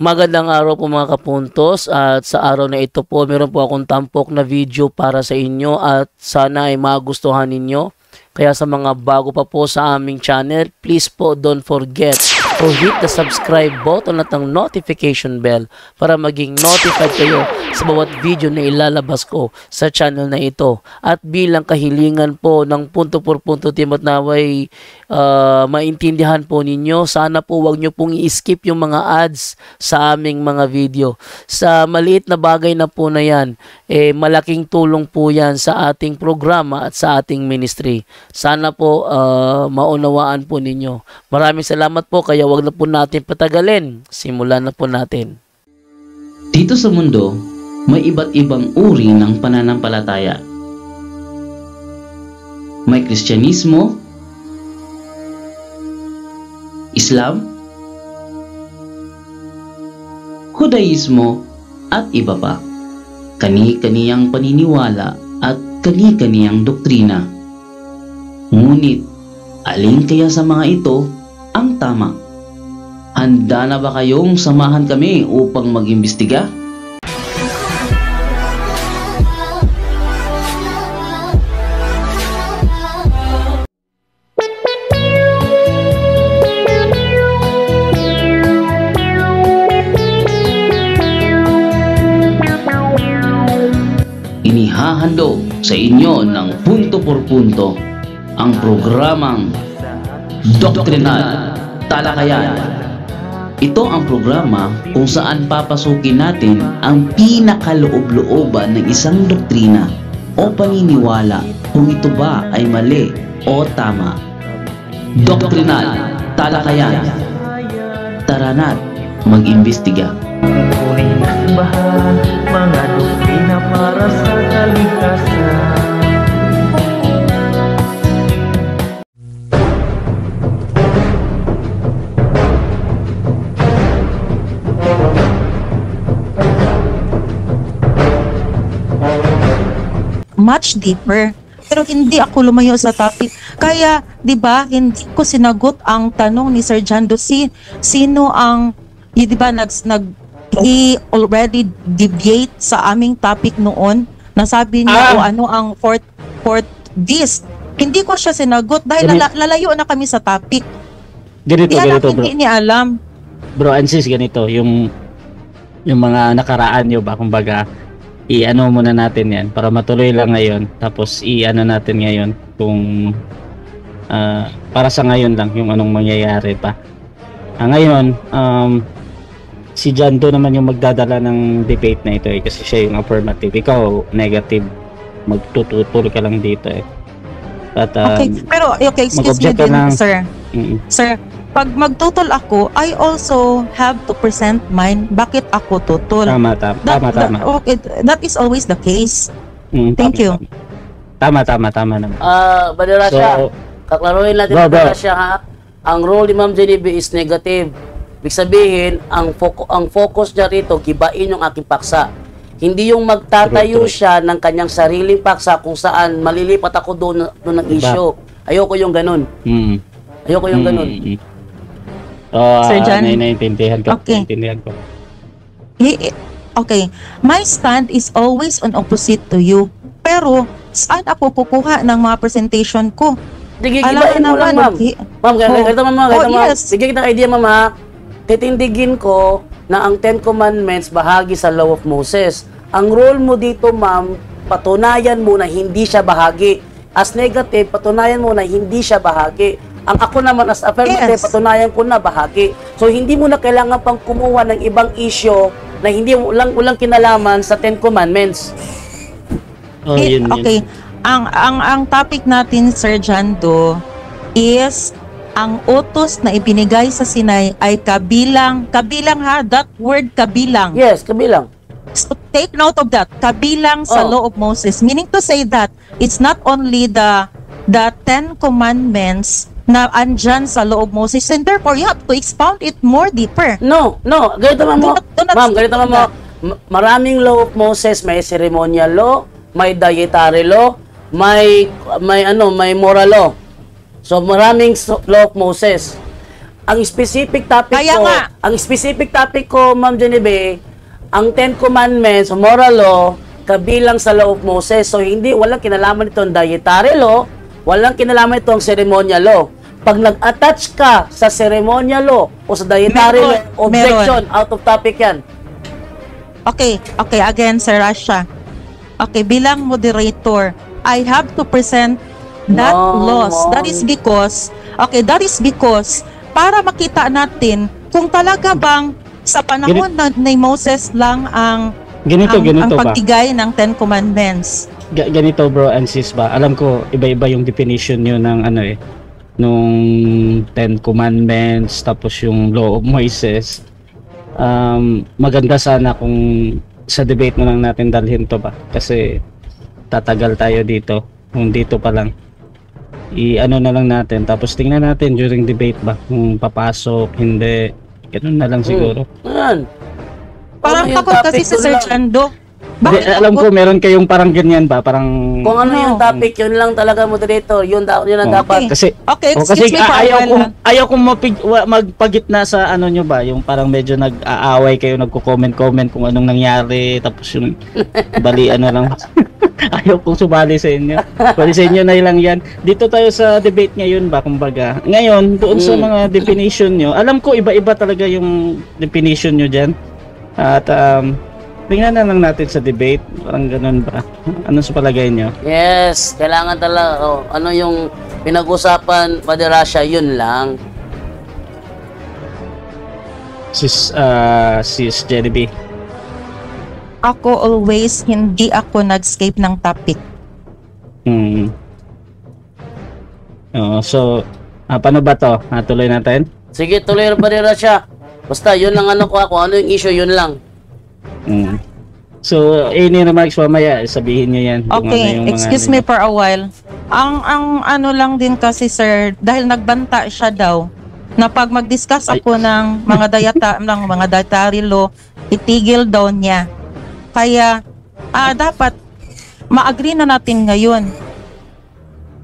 Magandang araw po mga kapuntos, at sa araw na ito po meron po akong tampok na video para sa inyo at sana ay magustuhan ninyo. Kaya sa mga bago pa po sa aming channel, please po don't forget to hit the subscribe button at ang notification bell para maging notified kayo sa bawat video na ilalabas ko sa channel na ito. At bilang kahilingan po ng punto por punto team at naway maintindihan po ninyo, sana po wag nyo pong i-skip yung mga ads sa aming mga video. Sa maliit na bagay na po na yan, malaking tulong po yan sa ating programa at sa ating ministry. Sana po maunawaan po ninyo. Maraming salamat po, kaya wag na po natin patagalin. Simulan na po natin. Dito sa mundo, may iba't ibang uri ng pananampalataya. May Kristyanismo, Islam, Judaismo, at iba pa. Kani-kaniyang paniniwala at kani-kaniyang doktrina. Ngunit, alin kaya sa mga ito ang tama? Handa na ba kayong samahan kami upang mag-imbestiga? Inihahandog sa inyo ng punto por punto ang programang Doktrinal Talakayan. Ito ang programa kung saan papasukin natin ang pinakaloob-looban ng isang doktrina o paniniwala kung ito ba ay mali o tama. Doktrinal Talakayan. Tara na't mag-imbestiga. Mga doktrina para sa kaligtasan. Much deeper, pero hindi ako lumayo sa topic. Kaya, 'di ba, hindi ko sinagot ang tanong ni Sir John Doe, sino ang, 'di ba, he already deviate sa aming topic noon. Nasabi niya o ano ang fourth beast. Hindi ko siya sinagot dahil lalayo na kami sa topic. Ganito bro. Hindi niya alam. Bro and sis, ganito yung mga nakaraan nyo ba, kumbaga i-ano muna natin yan para matuloy lang ngayon, tapos i-ano natin ngayon kung para sa ngayon lang yung anong mangyayari pa. Ngayon si John Doe naman yung magdadala ng debate na ito kasi siya yung affirmative, ikaw negative, magtututol ka lang dito At, excuse me din, sir. Sir, pag magtutol ako, I also have to present mine. Bakit ako tutol? Tama. Okay, that is always the case. Thank you. Tama naman. Badira siya, kaklaruhin natin badira siya ha. Ang role ni Ma'am Genevieve is negative. Ibig sabihin, ang focus niya rito, gibain yung aking paksa. Hindi yung magtatayo siya ng kanyang sariling paksa kung saan malilipat ako doon ng issue. Ayoko yung ganun. Ayoko yung ganun. Sir John? Naiintindihan ko. Okay. Okay. My stand is always on opposite to you. Pero, saan ako kukuha ng mga presentation ko? Sige, ibahin mo lang, ma'am. Ma'am, ganito ma'am. Yes. Sige, kita idea, ma'am ha. Titindigin ko na ang 10 Commandments bahagi sa Law of Moses. Ang role mo dito, ma'am, patunayan mo na hindi siya bahagi. As negative, patunayan mo na hindi siya bahagi. Ang ako naman as affirmative, patunayan ko na bahagi. So, hindi mo na kailangan pang kumuha ng ibang issue na hindi ulang kinalaman sa 10 Commandments. Yun. Okay. Ang topic natin, Sir John Doe, is ang utos na ibinigay sa Sinai ay kabilang ha, that word kabilang. Yes, kabilang. So take note of that, kabilang sa Law of Moses, meaning to say that it's not only the 10 Commandments na andyan sa Law of Moses, and therefore you have to expound it more deeper. No, ganito mo. Ma'am, ganito mo. Maraming Law of Moses, may ceremonial law, may dietary law, may moral law. So maraming Law of Moses. ang specific topic Kaya ko, nga. Ma'am Genevieve, ang Ten Commandments, moral law, kabilang sa law of Moses. So, walang kinalaman ito ang dietary law, walang kinalaman ito ang ceremonial law. Pag nag-attach ka sa ceremonial law o sa dietary law, objection, out of topic yan. Okay, again, Sir Rasha. Okay, bilang moderator, I have to present that laws. That is because para makita natin kung talaga bang sa panahon ni Moses lang ang Ganito ang ba? pagbigay ng Ten Commandments. Ganito bro and sis ba? Alam ko iba-iba yung definition nyo ng nung Ten Commandments tapos yung Law of Moses. Maganda sana kung sa debate na lang natin dalhin to ba? Kasi tatagal tayo dito. Kung dito pa lang. Na lang natin. Tapos tingnan natin during debate ba? Kung papasok, hindi. Ganun na lang siguro. Yan. Parang Ano yung takot kasi topic si ko Sir lang? Chando. Alam ko meron kayong parang ganyan ba? Parang Kung ano yung topic, yun lang talaga moderator. Yun ang dapat. kasi Excuse me for a while. ayaw kong magpagitna sa nyo ba, yung parang medyo nag-aaway kayo, nagko-comment kung anong nangyari, tapos yung balian na lang. Ayaw kong sumali sa inyo. Bali sa inyo na lang yan. Dito tayo sa debate ngayon ba, kumbaga. Ngayon, doon sa mga definition nyo, alam ko iba-iba talaga yung definition nyo dyan. At tingnan na lang natin sa debate. Parang ganun ba? Ano sa palagay nyo? Yes, kailangan talaga. Ano yung pinag-usapan, Maderasya, yun lang. Sis Jenny. Ako always, hindi ako nag-escape ng topic. So, paano ba to? Tuloy natin? Sige, tuloy na Maderasya. Basta, yun lang ano ano yung issue, yun lang. So, any remarks mamaya, sabihin nyo yan. Kung Okay, ano yung excuse me for a while. Ang ano lang din kasi, sir, dahil nagbanta siya daw, na pag mag-discuss ako ng mga dietary law, itigil daw niya. Kaya, dapat ma-agree na natin ngayon.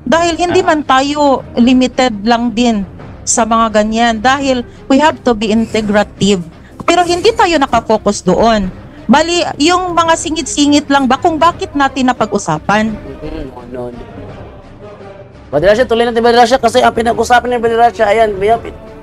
Dahil hindi man tayo limited lang din sa mga ganyan. Dahil we have to be integrative. Pero hindi tayo nakafocus doon. Bali, yung mga singit-singit lang ba kung bakit natin napag-usapan? Maderasya, tuloy natin Maderasya kasi ang pinag-usapan ni Maderasya, ayan,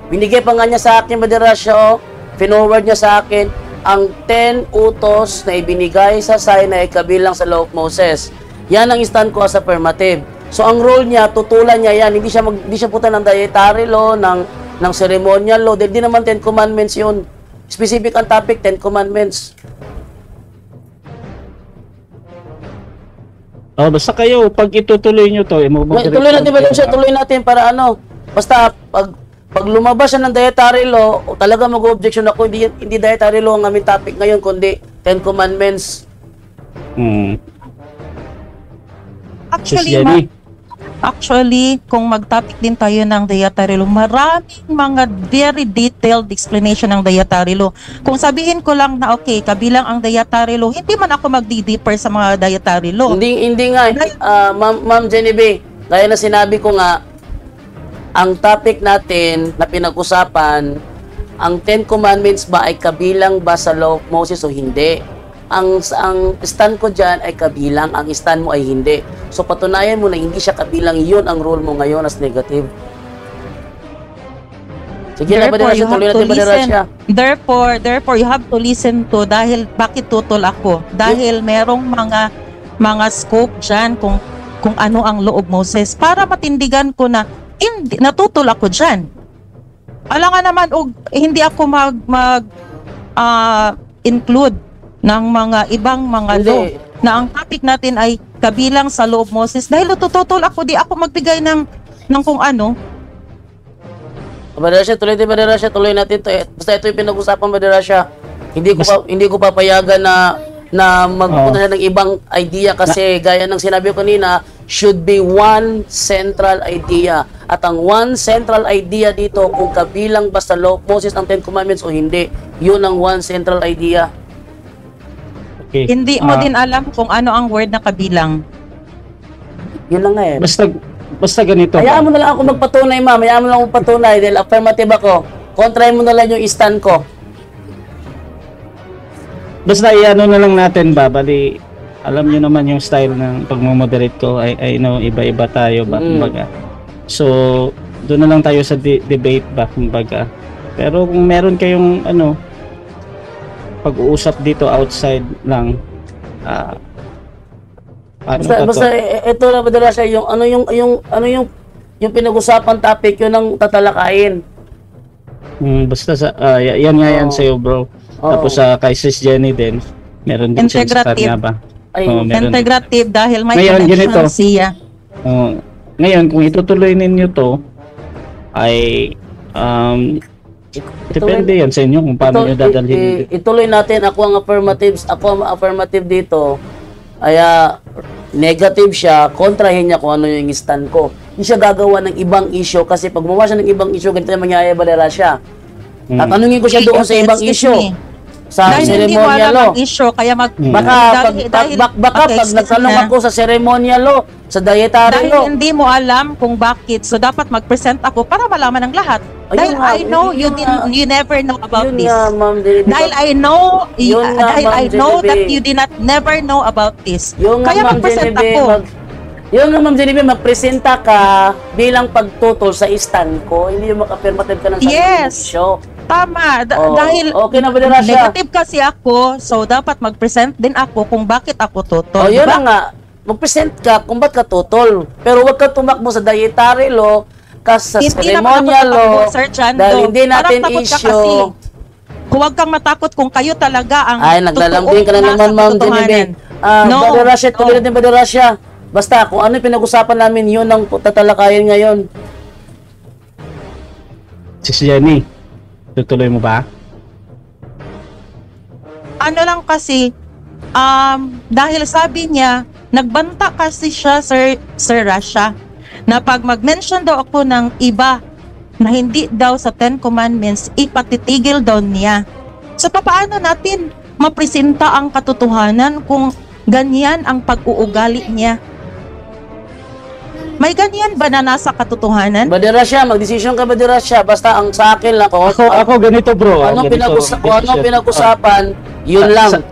binigay pa nga niya sa akin Maderasya, pinorward niya sa akin ang 10 utos na ibinigay sa Sinai kabilang sa Law of Moses. Yan ang stand ko as affirmative. So ang role niya, tutulan niya yan. Hindi siya puta ng dietary law, ng ceremonial law. Dahil di naman 10 commandments yun. Specific ang topic, 10 commandments. Basta kayo, pag itutuloy nyo to, tuloy natin para ano. Basta pag lumabas siya ng dietary law, talaga mag-objection ako, hindi dietary law ang aming topic ngayon, kundi 10 commandments. Actually, kung mag-topic din tayo ng dietary law, maraming mga very detailed explanation ng dietary law. Kung sabihin ko lang na okay, kabilang ang dietary law, hindi man ako magdi-deeper sa mga dietary law. Hindi nga, Ma'am Genevieve, gaya na sinabi ko nga, ang topic natin na pinag-usapan, ang 10 commandments ba ay kabilang ba sa Law of Moses o hindi? Ang stand ko dyan ay kabilang, ang stand mo ay hindi. So patunayan mo na hindi siya kabilang, yun ang rule mo ngayon as negative. Sige na, Maderasya, tuloy natin Maderasya. Therefore, you have to listen to, dahil bakit tutol ako? Dahil merong mga scope dyan kung ano ang Law of Moses, para matindigan ko na natutol ako dyan. Alam nga naman, hindi ako include ng mga ibang mga law na ang topic natin ay kabilang sa Law of Moses. Dahil natututol ako, di ako magbigay ng kung ano. Maderasya, tuloy natin to. Basta ito yung pinag-usapan, Maderasya. Hindi ko papayagan na magpunta ng ibang idea kasi gaya ng sinabi ko kanina, should be one central idea. At ang one central idea dito, kung kabilang ba sa Law of Moses ang 10 Commandments o hindi, yun ang one central idea. Okay. Hindi mo din alam kung ano ang word na kabilang. Yun lang nga eh. basta ganito. Hayaan mo na lang ako magpatunay, ma'am. Hayaan mo na lang ako magpatunay dahil affirmative ako. Kontrahin mo na lang yung stand ko. Basta iano na lang natin ba, bali, alam niyo naman yung style ng pagmo-moderate ko. I know, iba-iba tayo ba, kumbaga. So, doon na lang tayo sa debate ba, kumbaga. Pero kung meron kayong, pag-uusap dito outside lang, Basta ito na ba siya yung pinag-usapan topic yun ang tatalakayin. Basta yan nga yan sa'yo, bro. Tapos kay Sis Jenny din, meron din siya sa kanya ba? Ay, integrative dahil may ngayon, connection siya. Ngayon, kung itutuloy ninyo to, ay depende yan sa inyo kung paano nyo dadalhin. Ituloy natin. Ako ang affirmative dito. Ay negative siya, kontrahin niya kung ano yung stand ko. Hindi siya gagawa ng ibang issue kasi pag gumawa siya ng ibang issue, ganito yung mangyayari balera siya. Tatanungin ko siya doon sa ibang issue. Sa dahil hindi mo ceremonial alam law. ang issue, kaya Baka pag nagtanong ako sa ceremonial law, sa dietary dahil law. hindi mo alam kung bakit, so dapat mag-present ako para malaman ng lahat. Dahil I know you never know about this. Dahil I know that you did not never know about this. Kaya mag-present ako. Yung nga, Ma'am Genevieve, magpresenta ka bilang pagtutol sa stand ko, hindi yung maka-affirmative ka ng show. Tama. Dahil okay na ba siya? Negative kasi ako, so dapat mag-present din ako kung bakit ako tutol. Yun na nga. Mag-present ka kung bakit ka tutol. Pero huwag ka tumakbo sa dietary law, sa ceremonial law, dahil hindi natin issue. Huwag kang matakot kung kayo talaga ang ay, naglalambing ka na naman, Ma'am Genevieve. Baderasya, tuloy natin Baderasya. Basta, kung ano yung pinag-usapan namin, yun ang tatalakayin ngayon. Sis Jenny, tutuloy mo ba? Ano lang kasi, dahil sabi niya, nagbanta kasi siya, Sir Rasha, na pag mag-mention daw ako ng iba na hindi daw sa 10 Commandments, ipatitigil daw niya. So, paano natin mapresenta ang katotohanan kung ganyan ang pag-uugali niya? May ganyan ba na nasa katotohanan? Baderasya, mag-desisyon ka Baderasya. Basta ang sa akin lang. Ako ganito, bro. Ano pinag-usapan, yun lang.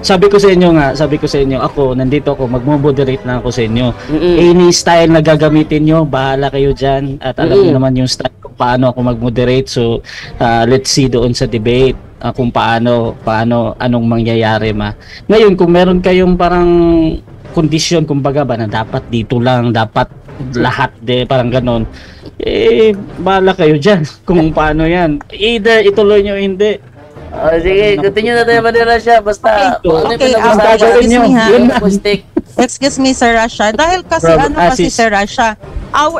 Sabi ko sa inyo, ako, nandito ako, mag-moderate na ako sa inyo. Any style na gagamitin nyo, bahala kayo dyan. At alam niyo naman yung style kung paano ako mag-moderate. So, let's see doon sa debate kung paano, anong mangyayari Ngayon, kung meron kayong parang kondisyon, kumbaga ba, na dapat dito lang, dapat lahat parang ganon, bahala kayo dyan kung paano yan. Either ituloy nyo, hindi. Sige, continue na tayo Baderasya. Basta, excuse me, Sir Rasha. Dahil kasi, Sir Rasha,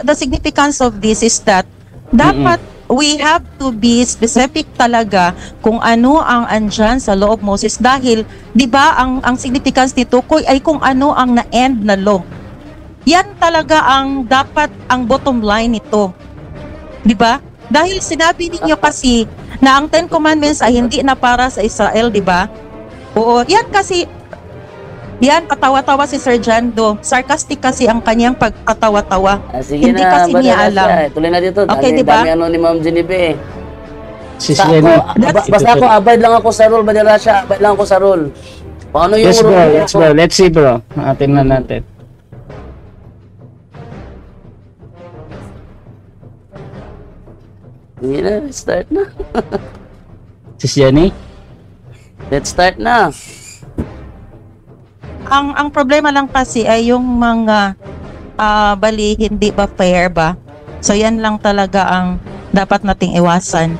the significance of this is that dapat we have to be specific talaga kung ano ang andyan sa law of Moses. Dahil, di ba, ang significance nito ay kung ano ang na-end na law. Yan talaga ang dapat ang bottom line nito. Di ba? Dahil sinabi ninyo kasi na ang 10 Commandments ay hindi na para sa Israel, di ba? Oo, yan kasi, yan, katawa-tawa si Sir Jando. Sarcastic kasi ang kanyang pagkatawa-tawa. Sige hindi na, kasi niya alam. Tuloy na dito. Okay, di ba? Dami ni Ma'am Genevieve. Basta ako, abide lang ako sa rule, Baderasya. Abide lang ako sa rule. Paano yung rule? Yes, bro. Let's see, bro. Tingnan natin. Hindi na, let's start na. Sis Jenny? Let's start na. Ang problema lang kasi ay yung mga bali hindi ba fair ba? So yan lang talaga ang dapat nating iwasan.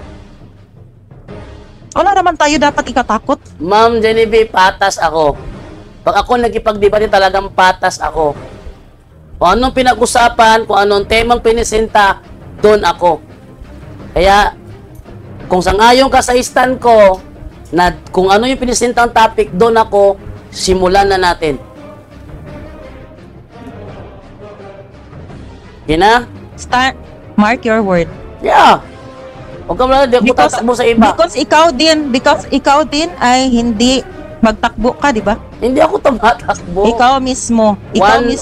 Wala naman tayo dapat ikatakot. Ma'am Genevieve, patas ako. Pag ako nagkipagdebate, talagang patas ako. Kung anong pinag-usapan, kung anong temang pinisinta, doon ako. Kaya, kung sangayon ka sa stand ko, na kung ano yung pinisintang topic, doon ako, simulan na natin. Kina? Start, mark your word. Yeah. Huwag ka muna, di ako tatakbo sa iba. Because ikaw din ay hindi Magtakbo ka, di ba? Hindi ako tumatakbo. Ikaw mismo.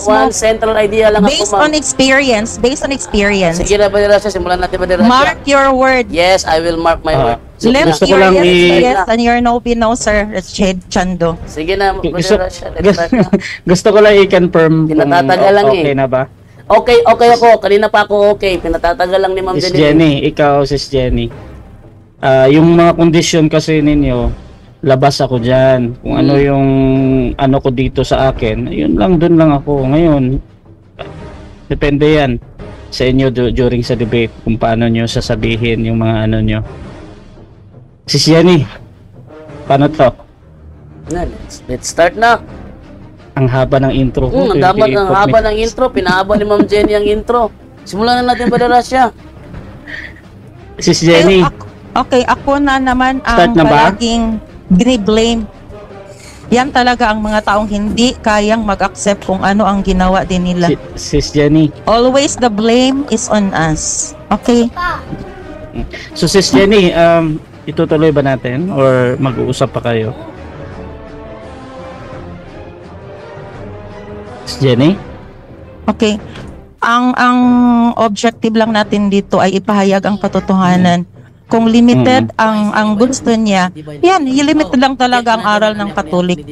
One central idea lang Based ako, on experience. Based on experience. Sige na, Badirasya, simulan natin, Badirasya. Mark your word. Yes, I will mark my word. Let gusto ko your lang yes be i- yes and your no be no, sir. Chando. Sige na, Gusto, Badirasya. Let's start na. gusto ko lang i-confirm kung Pinatatagal lang okay eh. na ba. Okay ako. Kanina pa ako okay. Pinatatagal lang ni Ma'am Sis Jenny. Jenny, ikaw, Sis Jenny. Yung mga kondisyon kasi ninyo, labas ako dyan. Kung ano yung ano ko dito sa akin, yun lang, dun lang ako. Ngayon, depende yan sa inyo during sa debate kung paano nyo sasabihin yung mga ano nyo. Sis Jenny, paano to? Na, let's start na. Ang haba ng intro ko. Ang haba ng intro. Pinahaba ni Ma'am Jenny ang intro. Simulan na natin, Badirasya. Sis Jenny, Okay, ako na naman Start ang na ba? palaging biniblame. Yan talaga ang mga taong hindi kayang mag-accept kung ano ang ginawa din nila. Sis Jenny. Always the blame is on us. Okay? So Sis Jenny, itutuloy ba natin or mag-uusap pa kayo? Sis Jenny? Okay. Ang objective lang natin dito ay ipahayag ang katotohanan. Kung limited ang gusto niya, yan, i-limit lang talaga ang aral ng Katolik.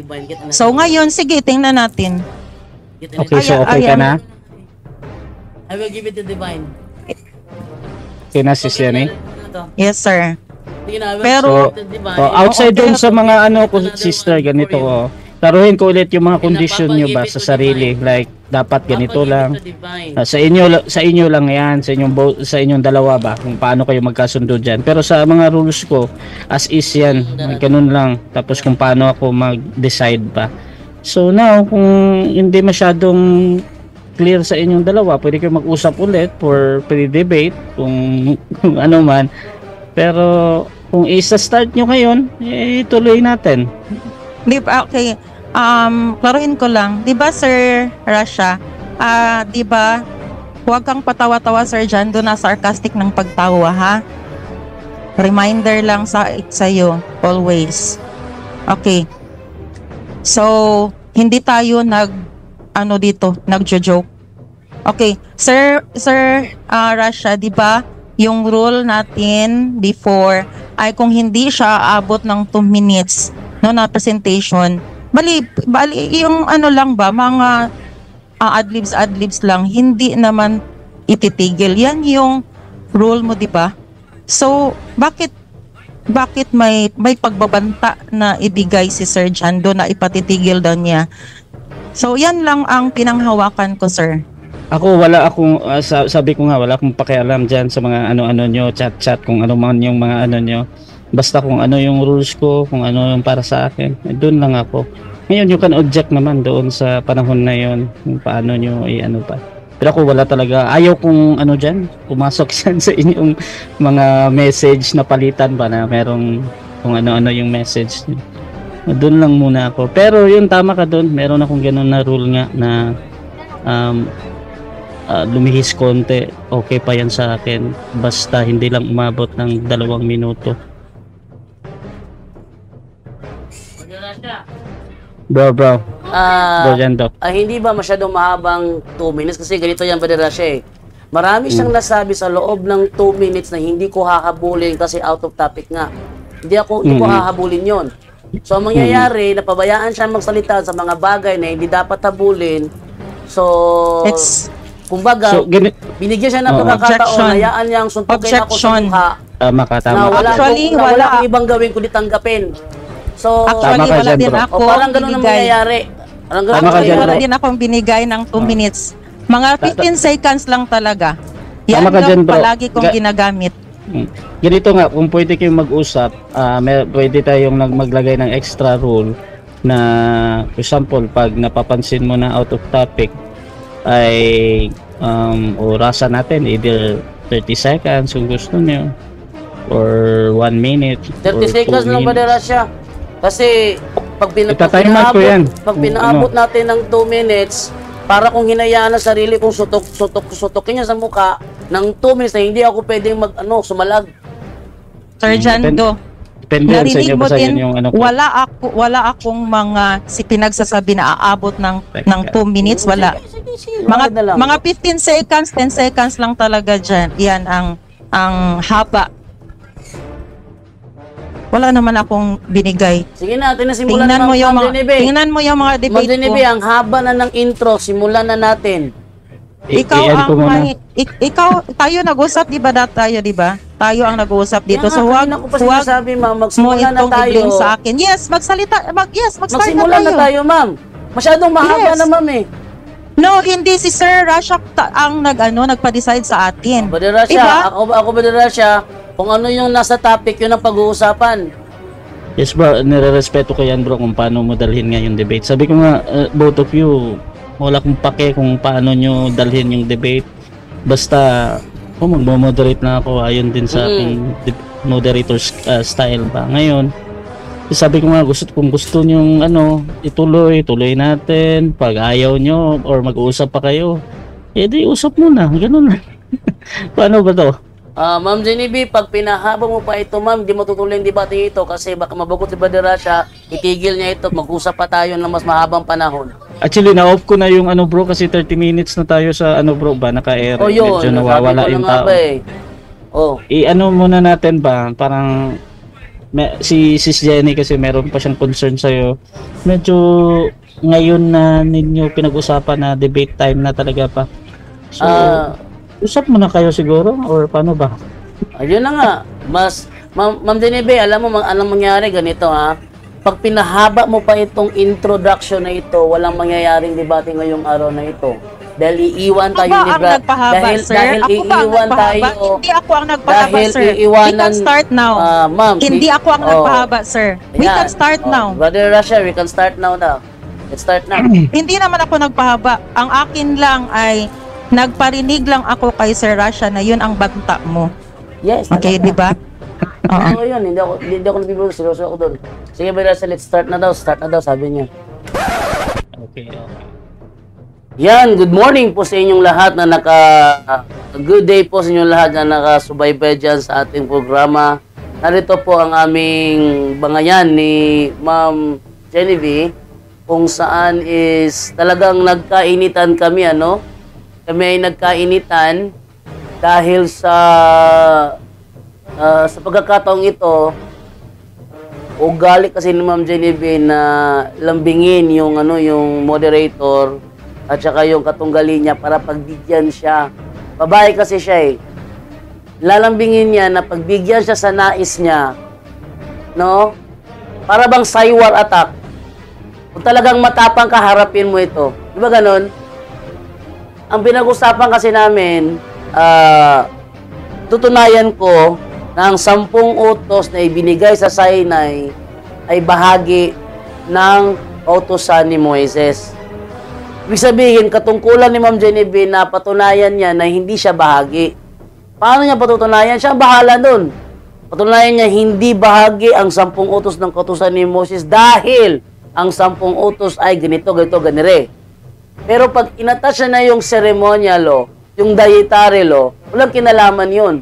So ngayon, sige, tingnan natin. Okay, so okay ka na? I will give it to divine. Okay na, Sis Jenny? Yes, sir. Pero, So, outside dun sa mga ano ko, sister, ganito ko. Taruhin ko ulit yung mga kondisyon nyo ba sa sarili, like dapat ganito lang. Sa inyo lang 'yan, sa inyong dalawa ba kung paano kayo magkasundo diyan. Pero sa mga rules ko, as is 'yan, ganun lang. Tapos kung paano ako mag-decide ba. So now, kung hindi masyadong clear sa inyong dalawa, pwede kayo mag-usap ulit for pre-debate kung ano man. Pero kung isa-start nyo ngayon, tuloy natin. Di ba, okay. Klaruhin ko lang. Di ba, Sir Rasha? Di ba, huwag kang patawa-tawa, Sir Jando, na sarcastic ng pagtawa, ha? Reminder lang sa'yo, always. Okay. So, hindi tayo nagjo-joke. Okay. Sir Rasha, di ba, yung rule natin before ay kung hindi siya aabot ng 2 minutes na presentation, bali yung ano lang ba, mga adlibs lang, hindi naman ititigil. Yan yung rule mo, di ba? So, bakit may pagbabanta na ibigay si Sir Jando na ipatitigil daw niya? So, yan lang ang pinanghawakan ko, sir. Ako wala akong sabi ko nga wala akong pakialam diyan sa mga ano-ano nyo, chat kung ano man yung mga ano nyo. Basta kung ano yung rules ko, kung ano yung para sa akin, doon lang ako. Ngayon you can object naman doon sa panahon na yon kung paano nyo ano pa. Pero ako wala talaga, ayaw kong ano diyan, pumasok yan sa inyong mga message na palitan ba na merong kung ano-ano yung message. Doon lang muna ako. Pero yun, tama ka doon, meron akong ganun na rule nga na lumihis konti, okay pa yan sa akin, basta hindi lang umabot ng 2 minuto. Bro Jando. Hindi ba masyadong mahabang 2 minutes? Kasi ganito yan, Badirasya, eh. Marami siyang nasabi sa loob ng 2 minutes na hindi ko hahabulin kasi out of topic nga. Hindi ko hahabulin yon. So, ang mangyayari, napabayaan siya magsalita sa mga bagay na hindi dapat habulin. So, kumbaga, binigyan siya ng pagkakataon, hayaan niyang suntukin ako sa mukha. Tama ka. Wala akong ibang gawin kundi tanggapin. So, actually, wala din ako parang ganun ang mangyayari. Wala din akong binigay ng 2 minutes. Mga 15 seconds lang talaga. Yan lang palagi kong ginagamit. Ganito nga, kung pwede kayong mag-usap, pwede tayong maglagay ng extra rule na, for example, pag napapansin mo na out of topic, ay orasan natin either 30 seconds kung gusto nyo, or 1 minute, 30 seconds lang, Badirasya. Kasi pag pinaabot natin ng 2 minutes, para kung hinayaan ang sarili kong sutokin niya sa mukha ng 2 minutes na hindi ako pwedeng sumalag. Sir Jando, Depende yan sa Narinig inyo mo basta din, yun yung ano po. wala akong mga pinagsasabi na aabot ng Teka. 2 minutes, wala. Sige, wala na lang. Mga 15 seconds, 10 seconds lang talaga dyan. Yan ang haba. Wala naman akong binigay. Sige na, tinasimulan Tingnan mo yung Ma'am mga Genevieve. tingnan mo yung mga Ma'am debate ko. Genevieve, ang haba na ng intro, simulan na natin. Ikaw I-end ang ko muna. ikaw tayo nag-usap, di ba? Tayo, di ba? Tayo ang nag-uusap dito. So wag wag ko pa wag sinasabi, ma'am, mo magsimula na itong tayo. i-blame sa akin. Yes, mag-start Magsimulan na tayo, ma'am. Masyadong mahaba Yes. na, ma'am eh. No, hindi si Sir Rasha ang nag-decide sa atin. Badira siya, Diba? ako badira siya. Kung ano yung nasa topic, yun ang pag-uusapan. Yes bro, nire-respeto ko yan bro kung paano mo dalhin nga yung debate. Sabi ko nga, both of you, wala kong pake kung paano nyo dalhin yung debate. Basta, kung magmo-moderate na ako, ayon din sa aking moderator's style ba. Ngayon, sabi ko nga, kung gusto nyong tuloy natin. Pag ayaw nyo or mag-uusap pa kayo, di usap muna, ganun na. Paano ba to? Ma'am Genevieve, pag pinahaba mo pa ito, ma'am, di matutuloy yung debate ito kasi baka mabagot si Badira siya, itigil niya ito, mag-usap pa tayo ng mas mahabang panahon. Actually, na-off ko na yung bro kasi 30 minutes na tayo sa bro ba, naka-air. O yun, Medyo nasabi nawawala ko na yung nga tao. ba eh. Oh. Muna natin ba, parang si Sis Jenny kasi meron pa siyang concern sa'yo. Medyo ngayon na ninyo pinag-usapan na debate time na talaga pa. So, usap muna kayo siguro or paano ba? Ayun na nga. Ma'am Genevieve, alam mo, anong mangyari ganito ha? Pag pinahaba mo pa itong introduction na ito, walang mangyayaring debate ngayong araw na ito. Dahil iiwan tayo Ako ba ni ang nagpahaba, sir? Dahil Ako ba ang iiwan nagpahaba? tayo. Hindi ako ang nagpahaba, Dahil sir. We iiwanan, can start now. Ma'am. Hindi ako ang nagpahaba, sir. We Ayan. can start now. Brother Russia, we can start now daw. Let's start now. Hindi naman ako nagpahaba. Ang akin lang ay nagparinig lang ako kay Sir Rasha na yun ang banta mo. Yes. Okay, di ba? Oo, yun. Hindi ako nabibigay. Seryoso ako doon. Sige, Brother Russia, let's start na daw. Start na daw, sabi niya. Okay. Yan, good morning po sa inyong lahat na good day po sa inyong lahat na nakasubaybay dyan sa ating programa. Narito po ang aming bangayan ni Ma'am Genevieve, kung saan is talagang nagkainitan kami, Kami ay nagkainitan dahil sa pagkakataong ito, ugali kasi ni Ma'am Genevieve na lambingin yung moderator at saka yung katunggali niya para pagbigyan siya. Babae kasi siya eh. Lalambingin niya na pagbigyan siya sa nais niya, para bang saywar attack. Kung talagang matapang ka, harapin mo ito. Di ba ganun? Ang pinag-usapan kasi namin, tutunayan ko na ang 10 utos na ibinigay sa Sinai ay bahagi ng utusan ni Moises. Ibig sabihin, katungkulan ni Ma'am Genevieve na patunayan niya na hindi siya bahagi. Paano niya patutunayan? Siya ang bahala dun. Patunayan niya hindi bahagi ang 10 utos ng kautusan ni Moses dahil ang 10 utos ay ganito, ganire. Pero pag inattach na yung ceremonial law, yung dietary law, walang kinalaman yun.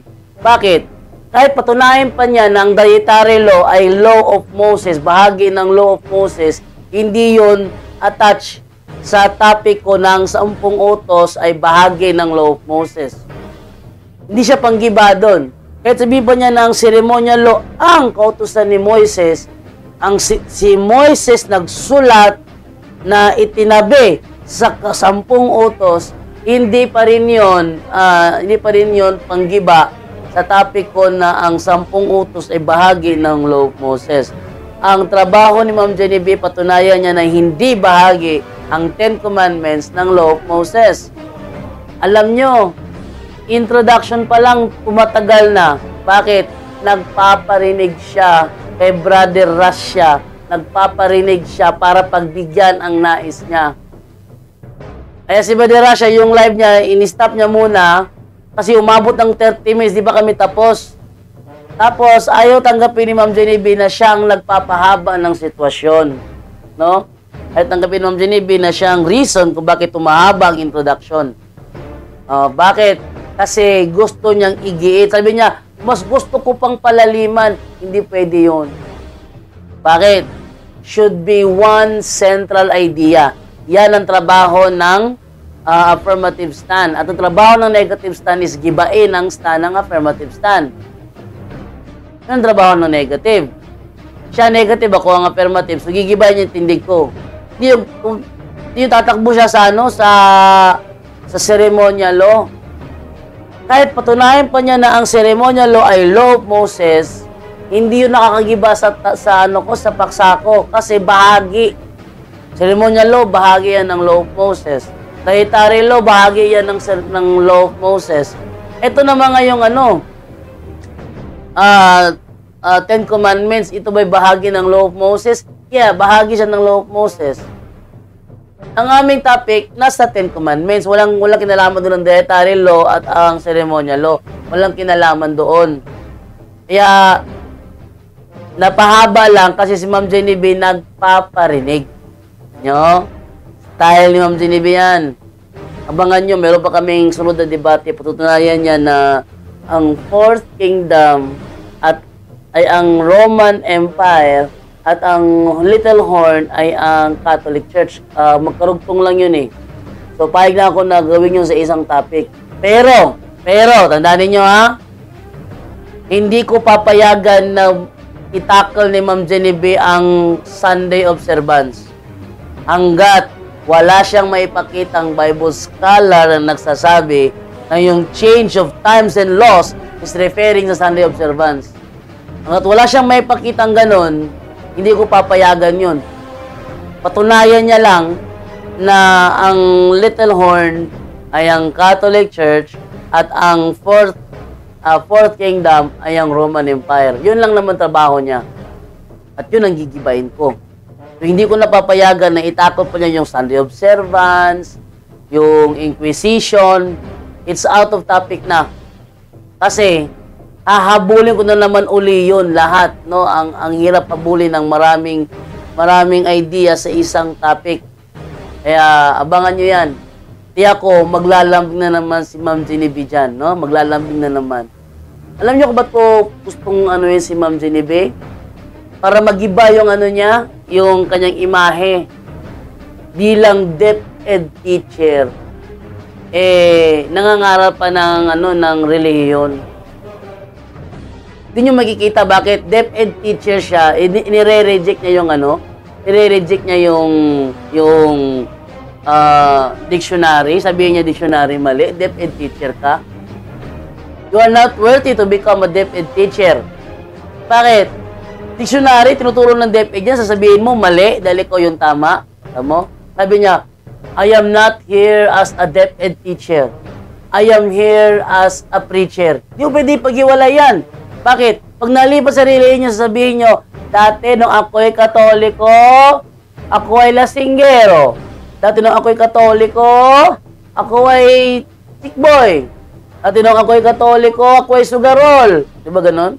Bakit? Kahit patunayan pa niya na ang dietary law ay law of Moses, bahagi ng law of Moses, hindi yun attach sa topic ko ng 10 utos ay bahagi ng law of Moses. Hindi siya panggiba doon. Kahit sabihin pa niya na ang ceremonial law ang kautusan ni Moises, si Moises nagsulat na itinabi sa 10 utos, hindi pa rin yun panggiba sa topic ko na ang 10 utos ay bahagi ng law of Moses. Ang trabaho ni Ma'am Genevieve, patunayan niya na hindi bahagi ang 10 commandments ng law of Moses. Alam nyo, introduction pa lang tumatagal na. Bakit? Nagpaparinig siya kay Brother Russia. Nagpaparinig siya para pagbigyan ang nais niya. Kaya si Brother Russia, yung live niya, in-stop niya muna kasi umabot ng 30 minutes, di ba kami tapos? Tapos, ayaw tanggapin ni Ma'am Genevieve na siya ang nagpapahaba ng sitwasyon. No? Ayaw tanggapin ni Ma'am Genevieve na siya ang reason kung bakit tumahaba ang introduction. Bakit? Kasi gusto niyang igiit. Sabi niya, mas gusto ko pang palaliman. Hindi pwede yun. Bakit? Should be one central idea. Yan ang trabaho ng affirmative stand. At ang trabaho ng negative stand is gibain ang stand ng affirmative stand. Yan ang trabaho ng negative. Siya negative, ako ang affirmative. So, gigibayin yung tindig ko. Hindi yung tatakbo siya sa sa ceremonial law. Kahit patunayan pa niya na ang ceremonial law ay law of Moses, hindi yun nakakagiba sa paksa ko. Kasi bahagi. Ceremonial law, bahagi yan ng law of Moses. Dietary law, bahagi yan ng law of Moses. Ito naman nga yung Ten Commandments, ito ba'y bahagi ng law of Moses? Yeah, bahagi siya ng law of Moses. Ang aming topic, nasa Ten Commandments. Walang kinalaman doon ng dietary law at ang ceremonial law. Walang kinalaman doon. Kaya, napahaba lang kasi si Ma'am Genevieve nagpaparinig. Nyo? Style ni Ma'am Genevieve yan. Abangan nyo, meron pa kaming sunod na debate. Patutunayan niya na ang Fourth Kingdom ay ang Roman Empire at ang Little Horn ay ang Catholic Church. Magkarugtong lang yun eh. So, pahig na ako na gawin yun sa isang topic. Pero, tandaan ninyo ha, hindi ko papayagan na itakal ni Ma'am Genevieve ang Sunday observance. Hanggat wala siyang maipakitang Bible scholar na nagsasabi na yung change of times and laws is referring sa Sunday observance. Hanggat wala siyang maipakitang ganon, hindi ko papayagan yun. Patunayan niya lang na ang Little Horn ay ang Catholic Church at ang Fourth Kingdom ay ang Roman Empire. Yun lang naman trabaho niya. At yun ang gigibain ko. So, hindi ko napapayagan na itakot pa niya yung Sunday observance, yung Inquisition. It's out of topic na. Kasi, hahabulin ko na naman uli yun lahat. No? Ang hirap habulin ng maraming idea sa isang topic. Kaya, abangan nyo yan. Tiyak ko, maglalambing na naman si Ma'am Genevieve dyan. No? Maglalambing na naman. Alam nyo kung ba't ko gustong yun si Ma'am Genevieve? Para magiba yung niya, yung kanyang imahe bilang DepEd teacher. Nangangarap pa ng relihiyon. Hindi nyo makikita bakit DepEd teacher siya, nire-reject niya yung nire-reject niya yung dictionary. Sabihin niya dictionary mali, DepEd teacher ka. You are not worthy to become a DepEd teacher. Bakit? Dictionary, tinuturo ng DepEd yan, sasabihin mo, mali, dahil ikaw yung tama. Tama? Sabi niya, I am not here as a DepEd teacher. I am here as a preacher. Di mo pwede pag-iwalay yan. Bakit? Pag nalipas sa relihiyon niyo, sasabihin niyo, dati nung ako'y Katoliko, ako ay lasinggero. Dati nung ako'y Katoliko, ako ay tikboy. Dati nung ako'y Katoliko, ako ay sugarol. Di ba ganon?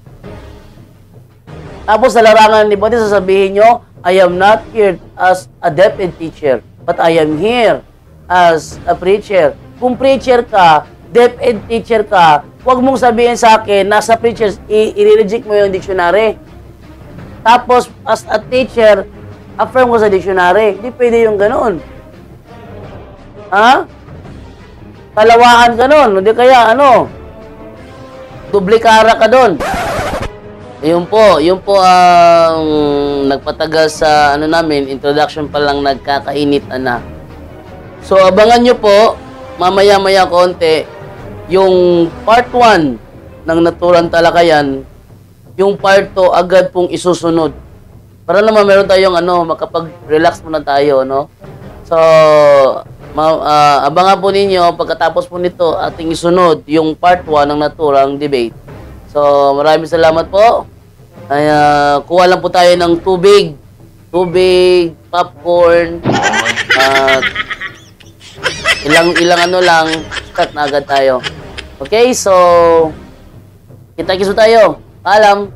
Tapos sa larangan ni Bautista, sasabihin nyo, I am not here as a DepEd teacher, but I am here as a preacher. Kung preacher ka, DepEd teacher ka, huwag mong sabihin sa akin, nasa preacher, i-reject mo yung dictionary. Tapos, as a teacher, affirm ko sa dictionary. Hindi pwede yung ganun. Ha? Kalawaan ka nun. Hindi kaya, duplikara ka dun. Yun po ang nagpatagal sa namin, introduction pa lang nagkakainit na. So abangan nyo po, mamaya-maya konti, yung part 1 ng Naturang Talakayan, yung part 2 agad pong isusunod. Para naman meron tayong makapag-relax muna tayo, no? So, abangan po ninyo, pagkatapos po nito, ating isunod yung part 1 ng Naturang Debate. So, maraming salamat po. Ay, kuha lang po tayo ng tubig, popcorn, at ilang lang, start na agad tayo. Okay, so, kita-kiso tayo. Paalam.